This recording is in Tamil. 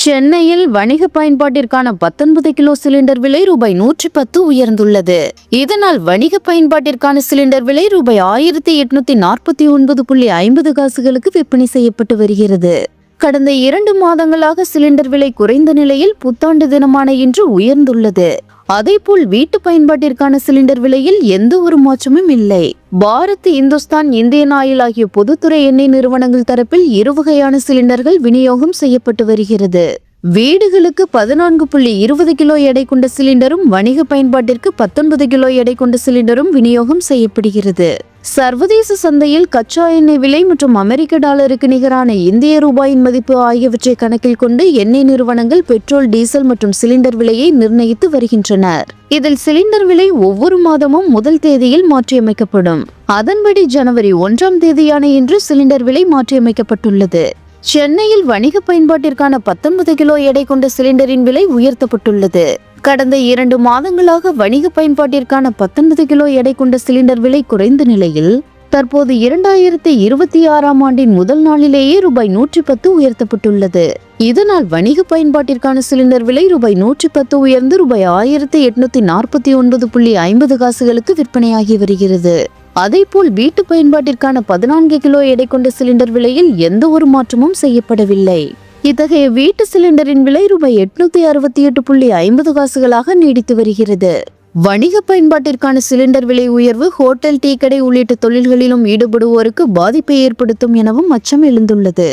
சென்னையில் வணிக பயன்பாட்டிற்கான 19 கிலோ சிலிண்டர் விலை ரூபாய் 110 உயர்ந்துள்ளது. இதனால் வணிக பயன்பாட்டிற்கான சிலிண்டர் விலை ரூபாய் 1849.50 காசுகளுக்கு விற்பனை செய்யப்பட்டு வருகிறது. கடந்த 2 மாதங்களாக சிலிண்டர் விலை குறைந்த நிலையில் புத்தாண்டு தினமான இன்று உயர்ந்துள்ளது. அதேபோல் வீட்டு பயன்பாட்டிற்கான சிலிண்டர் விலையில் எந்த ஒரு மாற்றமும் இல்லை. பாரத், இந்துஸ்தான், இந்தியன் ஆயில் ஆகிய பொதுத்துறை எண்ணெய் நிறுவனங்கள் தரப்பில் 2 வகையான சிலிண்டர்கள் விநியோகம் செய்யப்பட்டு வருகிறது. வீடுகளுக்கு 14.20 கிலோ எடை கொண்ட சிலிண்டரும் வணிக பயன்பாட்டிற்கு 19 கிலோ எடை கொண்ட சிலிண்டரும் விநியோகம் செய்யப்படுகிறது. சர்வதேச சந்தையில் கச்சா எண்ணெய் விலை மற்றும் அமெரிக்க டாலருக்கு நிகரான இந்திய ரூபாயின் மதிப்பு ஆகியவற்றை கணக்கில் கொண்டு எண்ணெய் நிறுவனங்கள் பெட்ரோல், டீசல் மற்றும் சிலிண்டர் விலையை நிர்ணயித்து வருகின்றனர். இதில் சிலிண்டர் விலை ஒவ்வொரு மாதமும் முதல் தேதியில் மாற்றியமைக்கப்படும். அதன்படி ஜனவரி 1ஆம் தேதியான இன்று சிலிண்டர் விலை மாற்றியமைக்கப்பட்டுள்ளது. சென்னையில் வணிக பயன்பாட்டிற்கான 19 கிலோ எடை கொண்ட சிலிண்டரின் விலை உயர்த்தப்பட்டுள்ளது. கடந்த 2 மாதங்களாக வணிக பயன்பாட்டிற்கான 19 கிலோ எடை கொண்ட சிலிண்டர் விலை குறைந்த நிலையில் தற்போது 2026ஆம் ஆண்டின் முதல் நாளிலேயே ரூபாய் 110 உயர்த்தப்பட்டுள்ளது. இதனால் வணிக பயன்பாட்டிற்கான சிலிண்டர் விலை ரூபாய் 110 உயர்ந்து ரூபாய் 1849.50 காசுகளுக்கு விற்பனையாகி வருகிறது. அதேபோல் வீட்டு பயன்பாட்டிற்கான 14 கிலோ எடை கொண்ட சிலிண்டர் விலையில் எந்த ஒரு மாற்றமும் செய்யப்படவில்லை. இத்தகைய வீட்டு சிலிண்டரின் விலை ரூபாய் 868.50 காசுகளாக நீடித்து வருகிறது. வணிக பயன்பாட்டிற்கான சிலிண்டர் விலை உயர்வு ஹோட்டல், டீ கடை உள்ளிட்ட தொழில்களிலும் ஈடுபடுவோருக்கு பாதிப்பை ஏற்படுத்தும் எனவும் அச்சம் எழுந்துள்ளது.